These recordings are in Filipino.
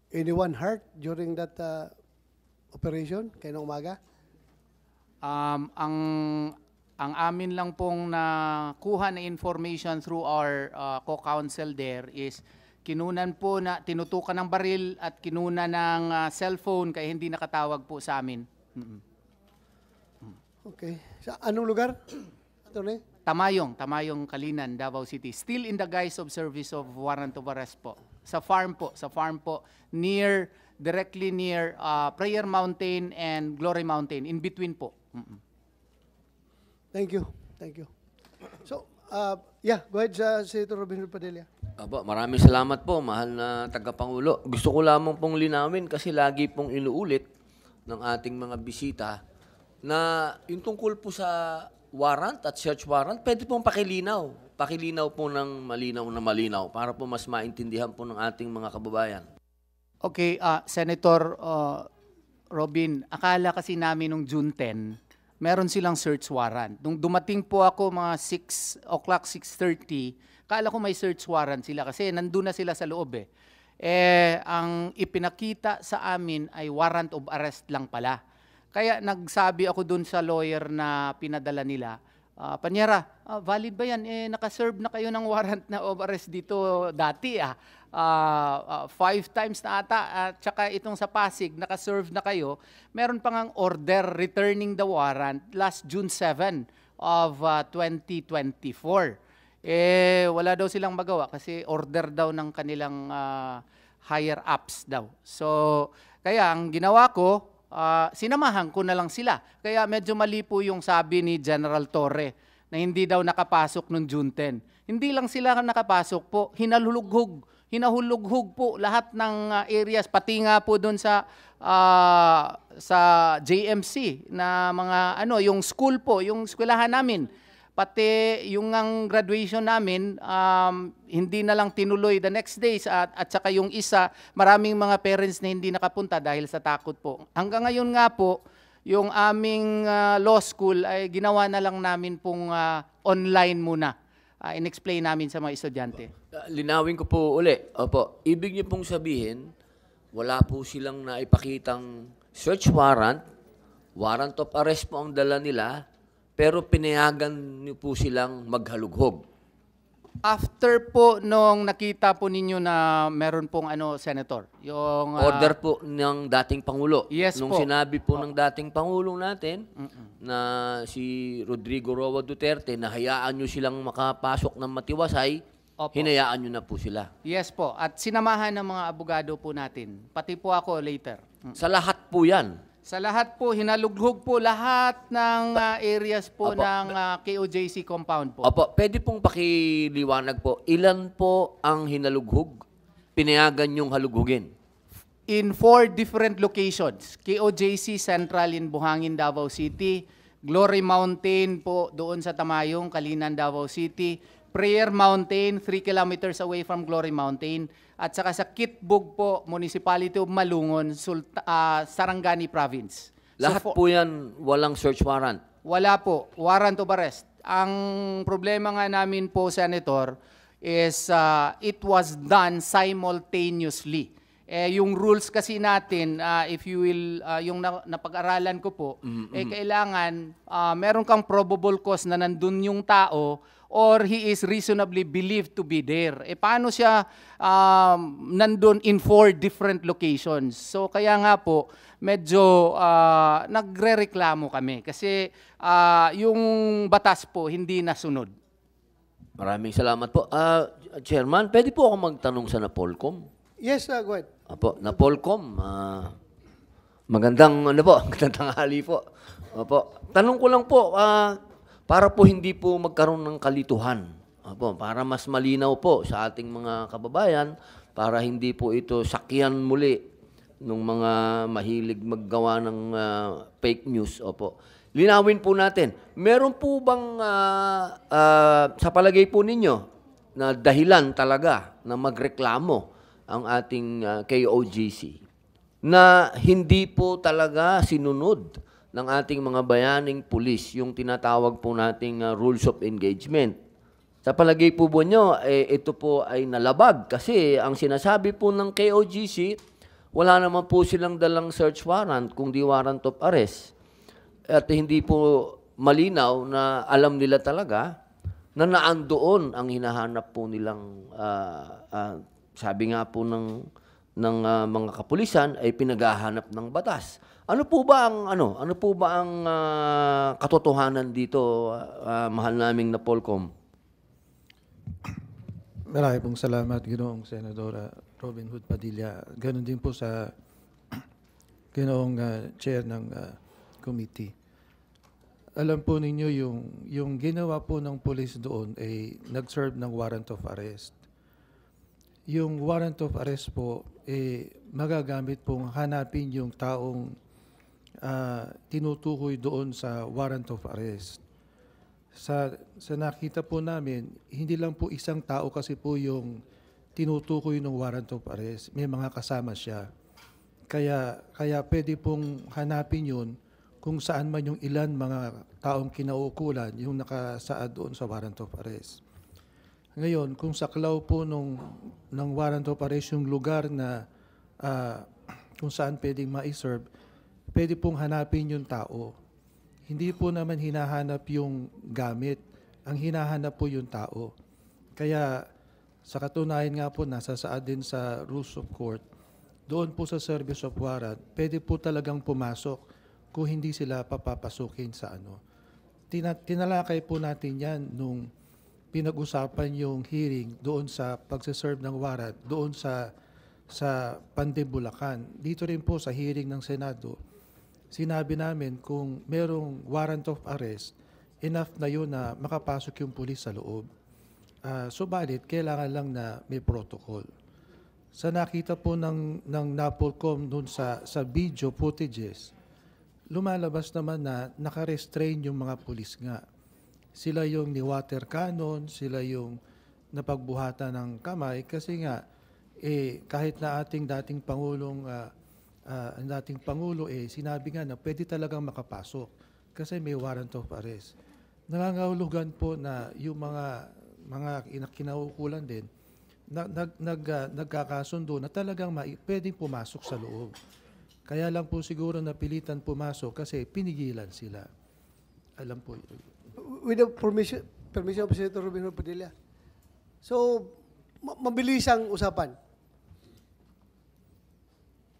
anyone hurt during that operation kayo ng umaga? Um, ang ang amin lang pong nakuha na information through our co-counsel there is kinunan po na tinutukan ng baril at kinunan ng cellphone kaya hindi nakatawag po sa amin. Okay. Sa anong lugar? Attorney? Tamayong Kalinan, Davao City. Still in the guise of service of warrant of arrest po. Sa farm po, directly near Prayer Mountain and Glory Mountain, in between po. Thank you. So, yeah, go ahead, Senator Robin Padilla. Aba, maraming salamat po, mahal na tagapangulo. Gusto ko lamang pong linawin kasi lagi pong inuulit ng ating mga bisita na yung tungkol po sa warrant at search warrant, pwede pong pakilinaw. Pakilinaw po ng malinaw para po mas maintindihan po ng ating mga kababayan. Okay, Senator Robin, akala kasi namin nung June 10, meron silang search warrant. Nung dumating po ako mga 6 o'clock, 6:30, akala ko may search warrant sila kasi nandun na sila sa loob eh. Ang ipinakita sa amin ay warrant of arrest lang pala. Kaya nagsabi ako dun sa lawyer na pinadala nila, Panyera, valid ba yan? Nakaserve na kayo ng warrant na of arrest dito dati 5 times na ata, at saka itong sa Pasig, nakaserve na kayo. Meron pang ang order returning the warrant last June 7 of 2024. Wala daw silang magawa kasi order daw ng kanilang higher ups daw. So, kaya ang ginawa ko, sinamahan ko na lang sila. Kaya medyo mali po yung sabi ni General Torre na hindi daw nakapasok noong June 10. Hindi lang sila nakapasok po, hinahulughog po lahat ng areas, pati nga po doon sa JMC na mga yung school po, yung eskwelahan namin. Pati yung ang graduation namin, hindi na lang tinuloy the next days at saka yung isa, maraming mga parents na hindi nakapunta dahil sa takot po. Hanggang ngayon nga po, yung aming law school ay ginawa na lang namin pong online muna. In-explain namin sa mga estudyante. Linawin ko po uli. Opo, ibig niyo pong sabihin, wala po silang naipakitang search warrant, warrant of arrest po ang dala nila, pero pinayagan niyo po silang maghalughog. After po nung nakita po ninyo na meron pong Senator, yung Order po ng dating Pangulo. Yes Nung po. sinabi po ng dating Pangulong natin na si Rodrigo Roa Duterte na hayaan nyo silang makapasok ng matiwasay, Opo. hinayaan nyo na po sila. Yes po, at sinamahan ng mga abogado po natin. Pati po ako later. Sa lahat po yan. Sa lahat po, hinalughog po lahat ng areas po Opo. ng KOJC compound po. Opo, pwede pong pakiliwanag po, ilan po ang hinalughog? Pinayagan yung halughugin? In 4 different locations. KOJC Central in Buhangin, Davao City. Glory Mountain po doon sa Tamayong, Kalinan, Davao City. Prayer Mountain, 3 kilometers away from Glory Mountain. At saka sa Kitbug po, Municipality of Malungon, Sarangani Province. Lahat po yan walang search warrant? Wala po. Warrant of arrest. Ang problema nga namin po, Senator, is it was done simultaneously. Yung rules kasi natin, if you will, yung napag-aralan ko po, kailangan meron kang probable cause na nandun yung tao or he is reasonably believed to be there. Paano siya nandun in 4 different locations? So kaya nga po, medyo nagre-reklamo kami kasi yung batas po hindi nasunod. Maraming salamat po. Chairman, pwede po ako magtanong sa Napolcom? Yes, go ahead. Opo, Napolcom, magandang tanghali po. Opo, tanong ko lang po, para po hindi po magkaroon ng kalituhan. Opo, para mas malinaw po sa ating mga kababayan, para hindi po ito sakyan muli ng mga mahilig maggawa ng fake news. Opo. Linawin po natin, meron po bang sa palagay po ninyo na dahilan talaga na magreklamo ang ating KOJC na hindi po talaga sinunod ng ating mga bayaning pulis yung tinatawag po nating rules of engagement? Sa palagay po nyo, ito po ay nalabag kasi ang sinasabi po ng KOJC, wala naman po silang dalang search warrant kung di warrant of arrest. At hindi po malinaw na alam nila talaga na naandoon ang hinahanap po nilang sabi nga po ng mga kapulisan ay pinaghahanap ng batas. Ano po ba ang katotohanan dito, mahal naming na Polcom? Marami pong salamat, Ginoong Senadora Robin Hood Padilla. Ganon din po sa Ginoong Chair ng committee. Alam po ninyo, yung ginawa po ng police doon ay nag-serve ng warrant of arrest. Yung warrant of arrest po, magagamit pong hanapin yung taong tinutukoy doon sa warrant of arrest. Sa nakita po namin, hindi lang po isang tao kasi po yung tinutukoy ng warrant of arrest. May mga kasama siya. Kaya pwede pong hanapin yun kung saan man yung ilan mga taong kinaukulan yung nakasaad doon sa warrant of arrest. Ngayon, kung saklaw po ng warrant of arrest yung lugar na kung saan pwedeng ma-serve, pwede pong hanapin yung tao. Hindi po naman hinahanap yung gamit. Ang hinahanap po yung tao. Kaya sa katunayan nga po, nasasaad din sa rules of court, doon po sa service of warrant, pwede po talagang pumasok kung hindi sila papapasukin sa ano. Tinalakay po natin yan nung pinag-usapan yung hearing doon sa pagsaserve ng warrant, doon sa Panday, Bulacan. Dito rin po sa hearing ng Senado, sinabi namin kung merong warrant of arrest, enough na yun na makapasok yung pulis sa loob. Subalit, kailangan lang na may protocol. Sa nakita po ng NAPOLCOM doon sa video footages, lumalabas naman na nakarestrain yung mga pulis nga. Sila yung ni-water cannon, sila yung napagbuhatan ng kamay kasi nga kahit na ating dating Pangulong ang dating Pangulo sinabi nga na pwede talagang makapasok kasi may warrant of arrest. Nangangahulugan po na yung mga kinaukulan din nagkakasundo na talagang pwedeng pumasok sa loob. Kaya lang po siguro napilitan pumasok kasi pinigilan sila. Alam po. With the permission of Senator Robin Hood Padilla. So, mabilis ang usapan.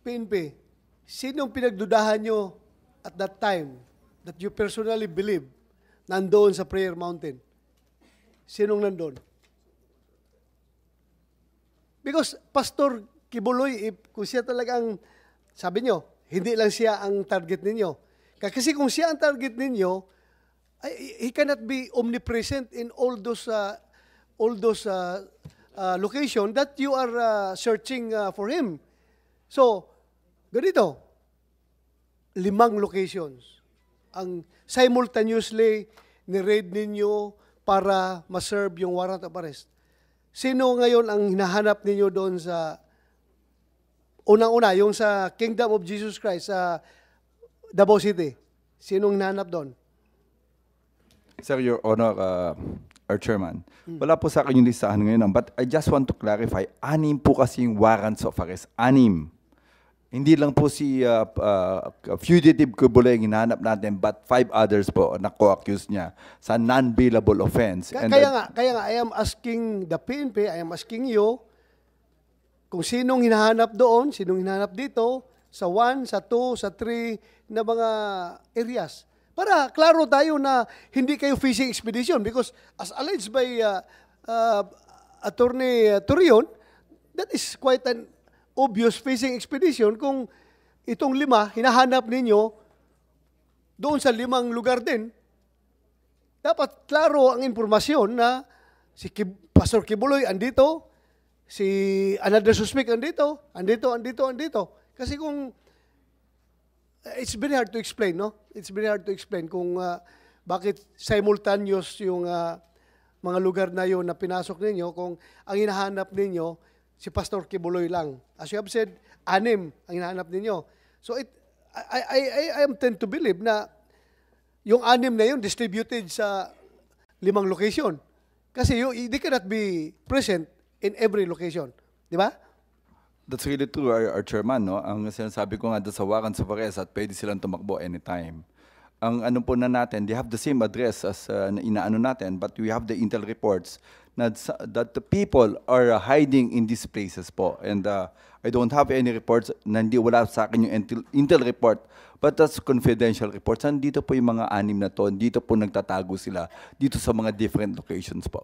PNP, sinong pinagdudahan nyo at that time that you personally believe nandoon sa Prayer Mountain? Sinong nandoon? Because Pastor Kibuloy, kung siya talagang, sabi nyo, hindi lang siya ang target ninyo. Kasi kung siya ang target ninyo, he cannot be omnipresent in all those locations that you are searching for him. So, ganito, 5 locations ang simultaneously ni-raid ninyo para ma-serve yung warrant of arrest. Sino ngayon ang hinahanap ninyo doon sa unang-una, yung sa Kingdom of Jesus Christ sa Davao City? Sinong hinahanap doon? Sir, Your Honor, our Chairman, wala po sa akin yung listahan ngayon, but I just want to clarify, 6 po kasi yung warrants of arrest. 6. Hindi lang po si fugitive Kibuloy ang hinahanap natin, but 5 others po na co-accused niya sa non-bailable offense. Kaya nga, I am asking the PNP, I am asking you, kung sinong hinahanap doon, sinong hinahanap dito, sa 1, sa 2, sa 3 na mga areas. Para klaro tayo na hindi kayo fishing expedition because as alleged by Attorney Torion, that is quite an obvious fishing expedition kung itong 5 hinahanap ninyo doon sa 5 lugar din. Dapat klaro ang impormasyon na si Pastor Kibuloy andito, si another suspect andito. Kasi kung it's very hard to explain, no? It's very hard to explain kung bakit simultaneous yung mga lugar na yun na pinasok ninyo kung ang hinahanap ninyo si Pastor Kibuloy lang. As you have said, 6 ang hinahanap ninyo. So I am tend to believe na yung 6 na yun distributed sa 5 location. Kasi they cannot be present in every location. Di ba? That's really true, our chairman, no? Ang sinasabi ko nga doon sa warrants of arrest at pwede silang tumakbo anytime. Ang ano po na natin, they have the same address as na inaano natin, but we have the intel reports that the people are hiding in these places po. And I don't have any reports, wala sa akin yung intel report, but that's confidential reports. Nandito po yung mga 6 na to, dito po nagtatago sila, dito sa mga different locations po.